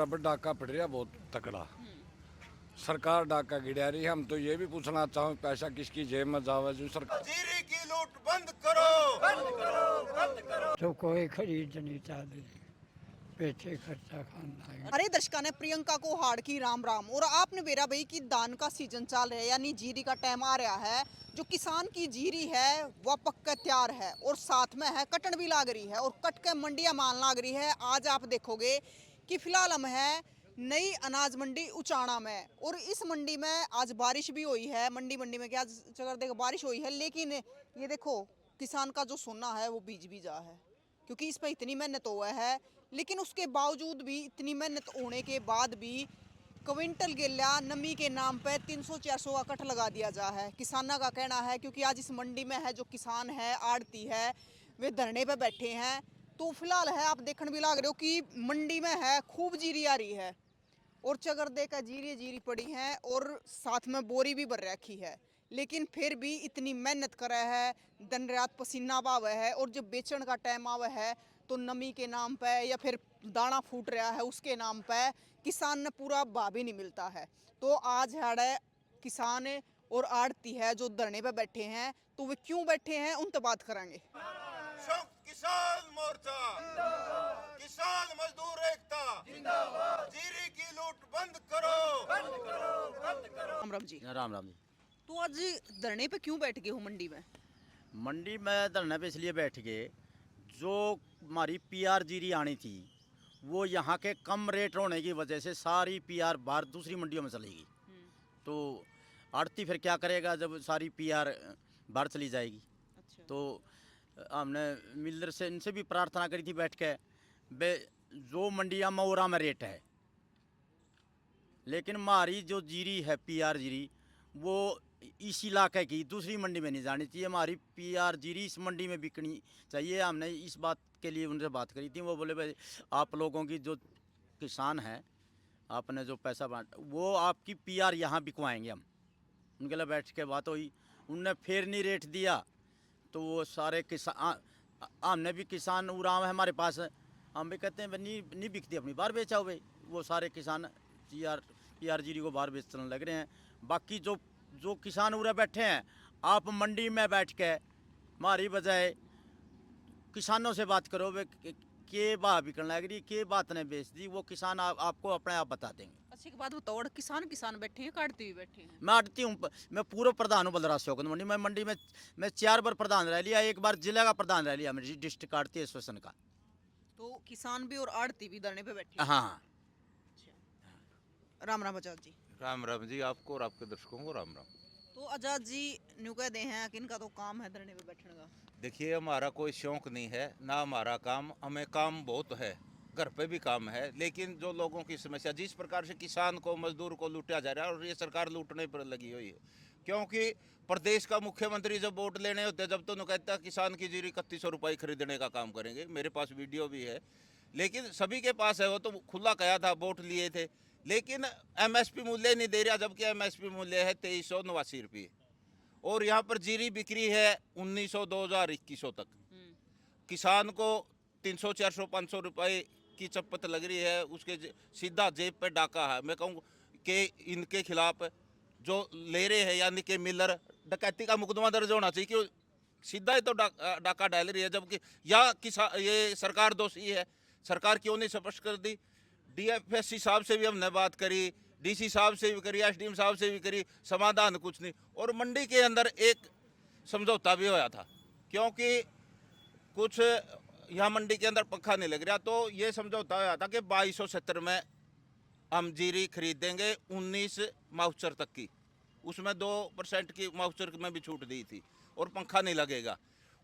अब डाका पड़ रहा बहुत तकड़ा। सरकार डाका गिरा रही है। हम तो ये भी पूछना चाहूँ पैसा किसकी जेब में जावे जो सरकार जीरी की लूट बंद करो। तो कोई खरीद नहीं चाहते, पैसे खर्चा खाना है। अरे दर्शकों ने प्रियंका को हाड़ की राम राम। और आपने बेरा भाई की दान का सीजन चल रहा है, यानी जीरी का टाइम आ रहा है। जो किसान की जीरी है वह पक्का तैयार है और साथ में है कटन भी लाग रही है और कट के मंडियां मान लाग रही है। आज आप देखोगे कि फिलहाल हम है नई अनाज मंडी उचाणा में और इस मंडी में आज बारिश भी हुई है। मंडी में क्या चकर देखो बारिश हुई है, लेकिन ये देखो किसान का जो सोना है वो बीज भी जा है, क्योंकि इस पर इतनी मेहनत हुआ है। लेकिन उसके बावजूद भी, इतनी मेहनत होने के बाद भी क्विंटल गेला नमी के नाम पे 300-400 का कट लगा दिया जा है। किसाना का कहना है, क्योंकि आज इस मंडी में है जो किसान है, आड़ती है, वे धरने पे बैठे हैं। तो फिलहाल है आप देखने भी लग रहे हो कि मंडी में है खूब जीरी आ रही है और चगर दे का जीरी पड़ी है और साथ में बोरी भी भर रखी है। लेकिन फिर भी इतनी मेहनत करे है, दिन रात पसीना पावे है और जब बेचने का टाइम आवे है तो नमी के नाम पे या फिर दाना फूट रहा है उसके नाम पे किसान ने पूरा भाव ही नहीं मिलता है। तो आज है किसान और आड़ती है जो धरने पे बैठे हैं, तो वे क्यों बैठे हैं उन तो बात करेंगे। संयुक्त किसान मोर्चा, किसान मजदूर एकता, जीरी की लूट बंद करो। राम राम जी। राम राम जी। तो आज धरने पे क्यों बैठ गए हो मंडी में? मंडी में धरने पे इसलिए बैठ गए, जो हमारी पीआर जीरी आनी थी वो यहाँ के कम रेट होने की वजह से सारी पीआर बाहर दूसरी मंडियों में चलेगी। तो आड़ती फिर क्या करेगा जब सारी पीआर बाहर चली जाएगी। अच्छा। तो हमने मिलर से इनसे भी प्रार्थना करी थी बैठ के, बे जो मंडियाँ मऊरा में रेट है, लेकिन हमारी जो जीरी है पीआर जीरी वो इस इलाके की दूसरी मंडी में नहीं जानी चाहिए। हमारी पीआर जीरी इस मंडी में बिकनी चाहिए। हमने इस बात के लिए उनसे बात करी थी। वो बोले भाई आप लोगों की जो किसान हैं, आपने जो पैसा बांट वो आपकी पीआर यहाँ बिकवाएंगे हम। उनके लिए बैठ के बात हुई, उनने फिर नहीं रेट दिया। तो वो सारे किसान, हमने भी किसान उराम है हमारे पास, हम भी कहते हैं नहीं बिकती अपनी बाहर बेचा भाई। वो सारे किसान पीआर जीरी को बाहर बेचने लग रहे हैं। बाकी जो किसान उरे बैठे हैं, आप मंडी में बैठ के हमारी बजाय किसानों से बात करो, वे के भाव बिकने लग रही, के बात ने बेच दी, वो किसान आपको अपने आप बता देंगे। अच्छी बात बताओ, किसान बैठे हैं, काटते भी बैठे हैं। मैं आड़ती हूँ, मैं पूर्व प्रधान हूँ बलराज शौकत मंडी में। मंडी में मैं 4 बार प्रधान रह लिया, एक बार जिले का प्रधान रह लिया मेरी डिस्ट्रिक्ट आड़ती एसोसिएशन का। तो किसान भी और आड़ती भी धरने पे बैठे हैं। हाँ। राम राम आजाद जी। राम राम जी, आपको और आपके दर्शकों को राम राम। तो आजाद जी न्यू कहते हैं कि इनका तो काम है धरने पे बैठने का। देखिए, हमारा कोई शौक नहीं है ना, हमारा काम, हमें काम बहुत है, घर पे भी काम है। लेकिन जो लोगों की समस्या, जिस प्रकार से किसान को, मजदूर को लूटा जा रहा है और ये सरकार लूटने पर लगी हुई है। क्योंकि प्रदेश का मुख्यमंत्री जब वोट लेने होते जब तो कहता है किसान की जीरी 3100 रुपये खरीदने का काम करेंगे। मेरे पास वीडियो भी है, लेकिन सभी के पास है। वो तो खुला कहा था, वोट लिए थे, लेकिन एमएसपी मूल्य नहीं दे रहा, जबकि एमएसपी मूल्य है 2389 रुपये और यहाँ पर जीरी बिक्री है 1900, 2000, 2100 तक। किसान को 300, 400, 500 रुपये की चप्पत लग रही है, उसके सीधा जेब पे डाका है। मैं कहूँ कि इनके खिलाफ जो ले रहे हैं यानी कि मिलर, डकैती का मुकदमा दर्ज होना चाहिए कि सीधा ही तो डाका डाल रही है, जबकि या किसान ये सरकार दोषी है। सरकार क्यों नहीं स्पष्ट कर दी? डीएफएससी साहब से भी हमने बात करी, डीसी साहब से भी करी, एसडीएम साहब से भी करी, समाधान कुछ नहीं। और मंडी के अंदर एक समझौता भी होया था, क्योंकि कुछ यहाँ मंडी के अंदर पंखा नहीं लग रहा, तो ये समझौता होया था कि 2270 में हम जीरी खरीदेंगे 19 माउचर तक की। उसमें 2% की माउचर में भी छूट दी थी और पंखा नहीं लगेगा।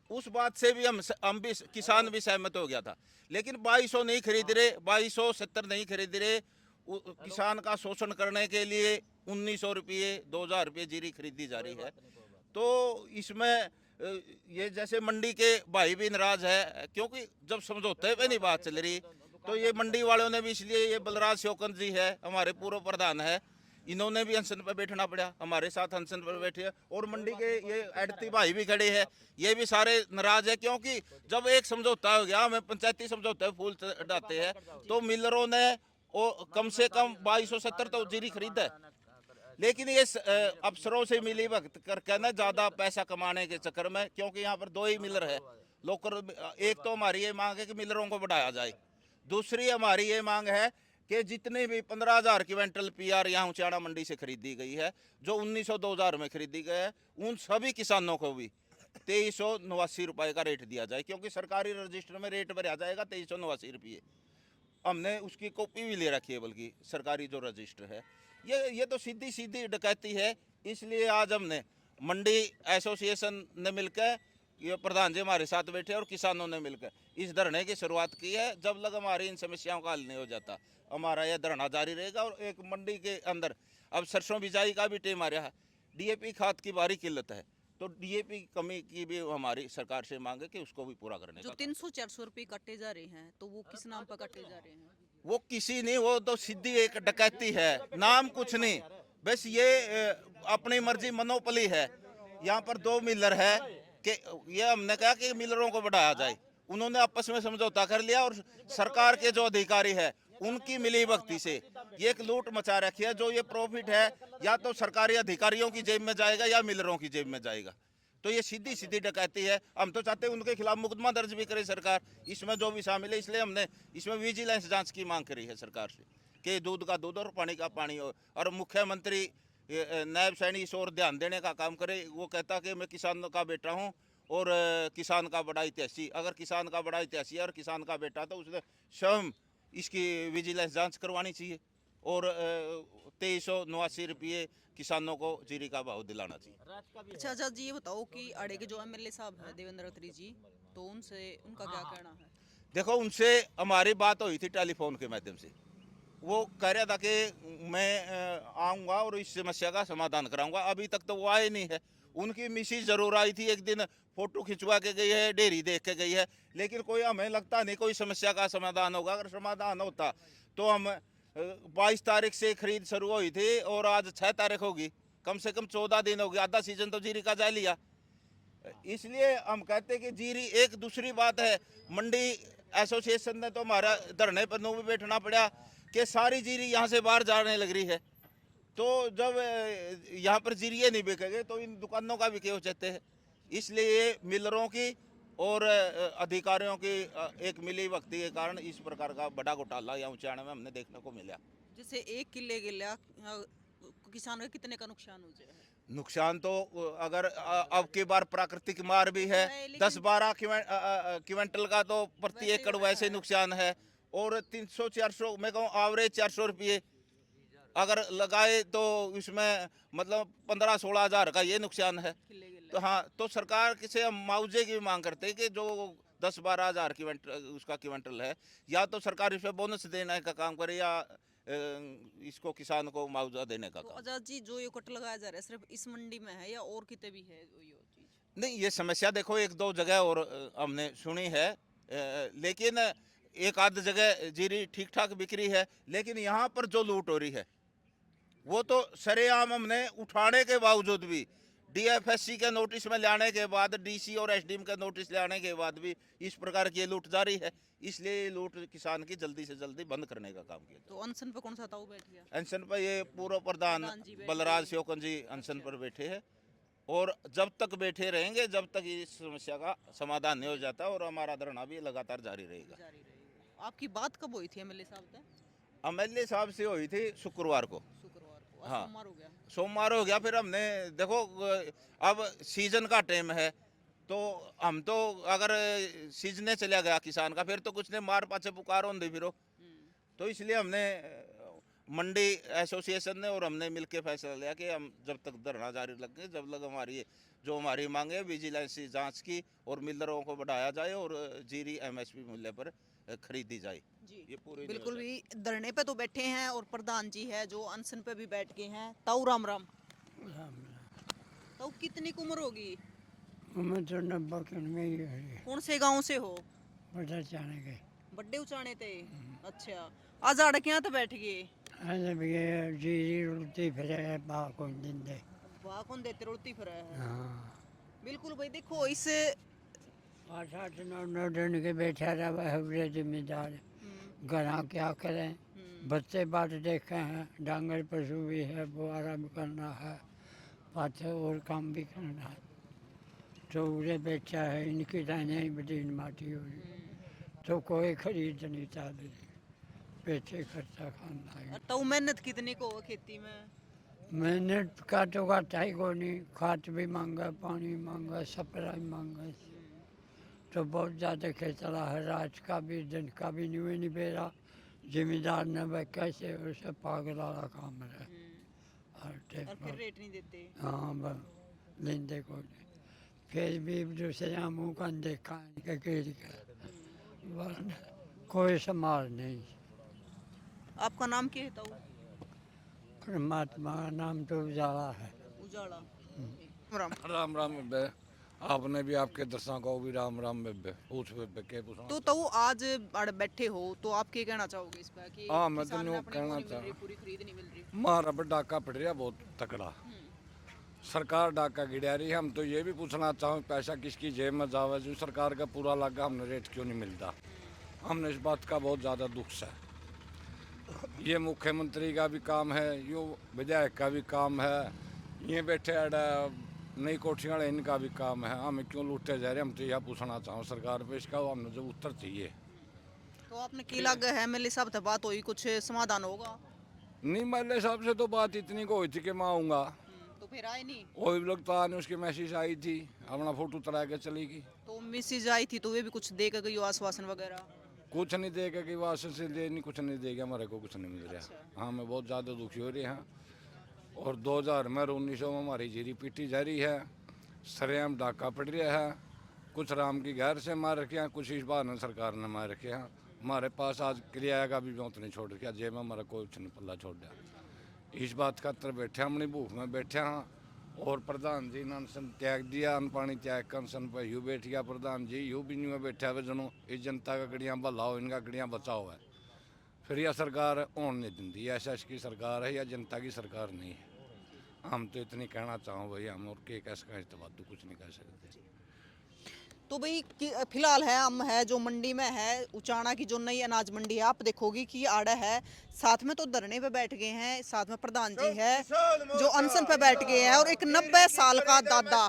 उस बात से भी हम भी किसान भी सहमत हो गया था। लेकिन 2200 नहीं खरीद रहे, 2270 नहीं खरीद रहे। किसान का शोषण करने के लिए 1900 रुपये, 2000 रुपये जीरी खरीदी जा रही है। तो इसमें ये जैसे मंडी के भाई भी नाराज है, क्योंकि जब समझौते पे नहीं बात चल रही, तो ये मंडी वालों ने भी, इसलिए ये बलराज शौकत जी है हमारे पूर्व प्रधान है, इन्होंने भी अनशन पर बैठना पड़ा, हमारे साथ अनशन पर बैठे हैं। और मंडी के ये आड़ती भाई भी खड़े हैं, ये भी सारे नाराज है, क्योंकि जब एक समझौता हो गया, हमें पंचायती समझौते फूल चढ़ाते हैं, तो मिलरों ने और कम से कम 2270 तो जीरी खरीदा है। लेकिन ये अफसरों से मिली भगत करके ना ज़्यादा पैसा कमाने के चक्कर में, क्योंकि यहाँ पर दो ही मिलर है लोकल। एक तो हमारी ये मांग है कि मिलरों को बढ़ाया जाए, दूसरी हमारी ये मांग है कि जितने भी 15,000 क्विंटल पीआर यहाँ उचाड़ा मंडी से खरीदी गई है, जो 1900-2000 में खरीदी गई है, उन सभी किसानों को भी 2389 रुपये का रेट दिया जाए, क्योंकि सरकारी रजिस्टर में रेट भरा जाएगा 2389 रुपये। हमने उसकी कॉपी भी ले रखी है, बल्कि सरकारी जो रजिस्टर है। ये तो सीधी सीधी डकैती है। इसलिए आज हमने मंडी एसोसिएशन ने मिलकर, ये प्रधान जी हमारे साथ बैठे और किसानों ने मिलकर इस धरने की शुरुआत की है। जब लग हमारी इन समस्याओं का हल नहीं हो जाता, हमारा यह धरना जारी रहेगा। और एक मंडी के अंदर अब सरसों बिजाई का भी टाइम आ रहा है, डीएपी खाद की भारी किल्लत है, तो डीएपी कमी की भी हमारी सरकार से मांग है कि उसको भी पूरा करने जो का। 300-400 रुपए कटे जा रहे हैं, तो वो किस नाम पर कटे जा रहे हैं? वो किसी नहीं, वो तो सीधी एक डकैती है, नाम कुछ नहीं, बस ये अपनी मर्जी मनोपली है। यहाँ पर दो मिलर है कि ये हमने कहा कि मिलरों को बढ़ाया जाए, उन्होंने आपस में समझौता कर लिया और सरकार के जो अधिकारी है उनकी मिली भगती से ये एक लूट मचा रखी है। जो ये प्रॉफिट है या तो सरकारी अधिकारियों की जेब में जाएगा या मिलरों की जेब में जाएगा, तो ये सीधी सीधी डकैती है। हम तो चाहते हैं उनके खिलाफ मुकदमा दर्ज भी करे सरकार, इसमें जो भी शामिल है। इसलिए हमने इसमें विजिलेंस जांच की मांग करी है सरकार से कि दूध का दूध और पानी का पानी हो। और मुख्यमंत्री नायब सैनी इस ओर ध्यान देने का काम करे। वो कहता कि मैं किसान का बेटा हूँ और किसान का बड़ा इतिहासी। अगर किसान का बड़ा इतिहासी है और किसान का बेटा, तो उसने स्वयं इसकी विजिलेंस जांच करवानी चाहिए और 2389 रुपये किसानों को जीरी का भाव दिलाना चाहिए। अच्छा अच्छा जी, ये बताओ कि आड़े के जो एमएलए साहब हैं देवेंद्र खत्री जी, तो उनसे उनका क्या कहना है? देखो, उनसे हमारी बात हुई थी टेलीफोन के माध्यम से। वो कह रहा था कि मैं आऊँगा और इस समस्या का समाधान कराऊंगा। अभी तक तो वो आए नहीं है। उनकी मिसिज जरूर आई थी, एक दिन फोटो खिंचवा के गई है, डेयरी देख के गई है, लेकिन कोई हमें लगता नहीं कोई समस्या का समाधान होगा। अगर समाधान होता तो हम 22 तारीख से खरीद शुरू हुई थी और आज 6 तारीख होगी, कम से कम 14 दिन हो गया, आधा सीजन तो जीरी का जा लिया। इसलिए हम कहते हैं कि जीरी एक दूसरी बात है। मंडी एसोसिएशन ने तो हमारा धरने पर भी बैठना पड़ा कि सारी जीरी यहाँ से बाहर जाने लग रही है, तो जब यहाँ पर जीरिए नहीं बिकेंगे तो इन दुकानों का भी क्यों चाहते हैं। इसलिए मिलरों की और अधिकारियों की एक मिली भगती के कारण इस प्रकार का बड़ा घोटाला यहाँ उचाड़ा में हमने देखने को मिला। जैसे 1 किले गिला किसान का कितने का नुकसान हो जाए? नुकसान तो अगर अब की बार प्राकृतिक मार भी है, 10-12 क्विंटल का तो प्रति एकड़ वैसे नुकसान है। और 300-400 मैं कहूँ एवरेज 400 रुपये अगर लगाए तो इसमें मतलब 15-16 हज़ार का ये नुकसान है। तो हाँ, तो सरकार से हम मुआवजे की मांग करते हैं कि जो 10-12 हज़ार क्विंटल उसका क्विंटल है, या तो सरकार इस पर बोनस देने का काम करे या इसको किसान को मुआवजा देने का तो काम। आजाद जी, जो ये कट लगाया जा रहा है सिर्फ इस मंडी में है या और कितने भी है ये चीज? नहीं, ये समस्या देखो 1-2 जगह और हमने सुनी है, लेकिन एक आध जगह जीरी ठीक ठाक बिक्री है। लेकिन यहाँ पर जो लूट हो रही है वो तो सरेआम हमने उठाने के बावजूद भी, डीएफएससी के नोटिस में लाने के बाद, डीसी और एसडीएम के नोटिस लाने के बाद भी इस प्रकार की ये लूट जारी है। इसलिए ये लूट किसान की जल्दी से जल्दी बंद करने का काम किया। तो अनशन पे कौन सा ताऊ बैठ गया? अनशन पर ये पूर्व प्रधान प्रधान जी बैठे बलराज शोकन जी अनशन पर बैठे हैं और जब तक बैठे रहेंगे, जब तक इस समस्या का समाधान नहीं हो जाता, और हमारा धरना भी लगातार जारी रहेगा। जारी रहेगा। आपकी बात कब हुई थी एमएलए साहब से? एमएलए साहब से हुई थी शुक्रवार को। शुक्रवार को। आज हाँ। सोमवार हो गया। सोमवार हो गया। फिर हमने देखो, अब सीजन का टाइम है, तो हम तो अगर सीजने चला गया किसान का, फिर तो कुछ नहीं, मार पाछे पुकार होंगे फिर। तो इसलिए हमने मंडी एसोसिएशन ने और हमने मिलकर फैसला लिया कि हम जब तक धरना जारी रखेंगे, जब तक हमारी मांगे विजिलेंस जांच की और मिलरों को बढ़ाया जाए और जीरी एमएसपी मूल्य पर खरीदी जाए। जी, ये पूरी बिल्कुल भी धरने पे तो बैठे हैं और प्रधान जी है जो अनशन पे भी बैठ गए हैं। ताऊ राम राम। ताऊ कितनी उम्र होगी? उम्र तो 90 में ही है। कौन से गांव से हो? बड़ा जाने के बड्डे उचाने थे। अच्छा, आज अड़कियां तो बैठ गए। अरे भैया जीरी रुलती फिरे बा कौन दिन दे। वाह, कौन देते रोटी फिर है। हाँ, बिल्कुल भाई, देखो इस 8-9 दिन के बैठा रहा है जिम्मेदार। घर क्या करें, बच्चे बाट देखे हैं, डांगर पशु भी है, बुआरा भी करना है, पाछे और काम भी करना है। तो उरे बेचा है, इनकी दाने ही बदीन माटी हो रही, तो कोई खरीद नहीं चाहते, पेटे खर्चा खाना है। तो मेहनत कितनी को हो खेती में? मेहनत का तो घाटा ही को नहीं, खाद भी मांगा, पानी मांगा, सप्लाई मांगा, तो बहुत ज़्यादा खेचला है। रात का भी दिन का भी नहीं बेरा, जिम्मेदार ने वह कैसे उसे पागल वाला काम है। और फिर रेट नहीं देते? हाँ लेंदे को नहीं, फिर भी दूसरे मुँह का देखा इनके कीड़ का, वरना कोई संभाल नहीं। आपका नाम क्या है ताऊ? परमात्मा का नाम तो उजाला है। उजाला। राम राम बेबे, आपने भी आपके दर्शकों को भी राम राम बेबे, पूछ बेबे के पूछना। तो ताऊ आज अड़ बैठे हो तो आप क्या कहना चाहोगे इस पर कि हाँ, मैं तो किसान ने न्यू अपनी कहना पूरी मिल रही, चाह- पूरी खरीद नहीं मिल रही? मारा पर डाका पड़ रहा बहुत तकड़ा, सरकार डाका गिरा रही है। हम तो ये भी पूछना चाहूँ पैसा किसकी जेब में जावे, जो सरकार का पूरा लगा हमने रेट क्यों नहीं मिलता। हमने इस बात का बहुत ज़्यादा दुख है। ये मुख्यमंत्री का भी काम है, यो विधायक का भी काम है, ये बैठे अड़ा नई कोठियाँ वाले इनका भी काम है। हमें क्यों लूटे जा रहे, हम तो यह पूछना चाहूँ सरकार पे, इसका हमने जो उत्तर चाहिए। तो आपने की लग है एमएलए साहब से बात हुई, कुछ समाधान होगा? नहीं, मेरे हिसाब से तो बात इतनी को हुई थी कि मैं आऊँगा, तो फिर आए नहीं? वही लोग तो आने उसकी मैसेज आई थी, अपना फोटो तरा के चली गई। तो मैसेज आई थी तो वे भी कुछ दे के गई आश्वासन वगैरह? कुछ नहीं देगा कि वासन से दे नहीं, कुछ नहीं देगा, हमारे को कुछ नहीं मिल रहा। हाँ, मैं बहुत ज़्यादा दुखी हो रही हैं। और 2000 में 1900 में हमारी जीरी पीटी जा रही है, सरेआम डाका पड़ रहा है, कुछ राम की गैर से मार रखे हैं, कुछ इस बार ने सरकार ने मार रखे हैं। हमारे पास आज किराया का भी बहुत नहीं छोड़ रखा, जेब में हमारा कोई नहीं पल्ला छोड़ दिया। इस बात का तर बैठे हमने भूख में बैठे हैं। और प्रधान जी ने अनशन त्याग दिया, अन्न पानी त्याग कर अनशन पर यू बैठ गया प्रधान जी, यू भी नहीं बैठा हुआ जनो इस जनता का गड़ियाँ भलाओ, इनका गड़ियाँ बचाओ है। फिर यह सरकार होने नहीं देती, एस की सरकार है या जनता की सरकार नहीं है। हम तो इतनी कहना चाहूँ भाई, हम और के कैसे कहें तो बात तो कुछ नहीं कह सकते। तो भाई फिलहाल है हम है जो मंडी में है, उचाना की जो नई अनाज मंडी है, आप देखोगे कि आड़ा है, साथ में तो धरने पे बैठ गए हैं, साथ में प्रधान जी है जो अनशन पे बैठ गए हैं, और एक 90 साल का दादा,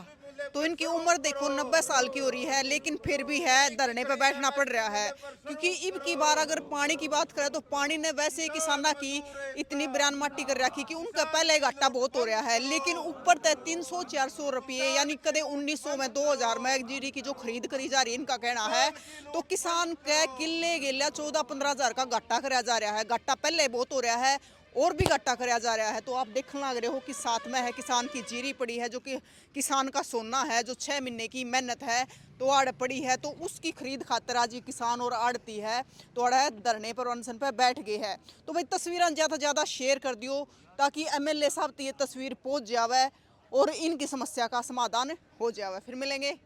तो इनकी उम्र देखो 90 साल की हो रही है, लेकिन फिर भी है धरने पे बैठना पड़ रहा है। क्योंकि इब की बार अगर पानी की बात करें तो पानी ने वैसे किसाना की इतनी बयान माटी कर रखी कि उनका पहले घाटा बहुत हो रहा है, लेकिन ऊपर तक 300-400 रुपये यानी कदे 1900 में 2000 में जीरी की जो खरीद करी जा रही है, इनका कहना है तो किसान के किले गेला 14-15 हजार का घाटा कराया जा रहा है। घाटा पहले बहुत हो रहा है और भी घाटा कराया जा रहा है। तो आप देखने लग रहे हो कि साथ में है किसान की जीरी पड़ी है, जो कि किसान का सोना है, जो 6 महीने की मेहनत है तो आड़ पड़ी है, तो उसकी खरीद खातर आज ये किसान और आड़ती है तो आड़ा धरने पर अनशन पर बैठ गए है। तो भाई तस्वीरें ज़्यादा से ज़्यादा शेयर कर दियो ताकि एमएलए साहब तक ये तस्वीर पहुँच जावे और इनकी समस्या का समाधान हो जावे। फिर मिलेंगे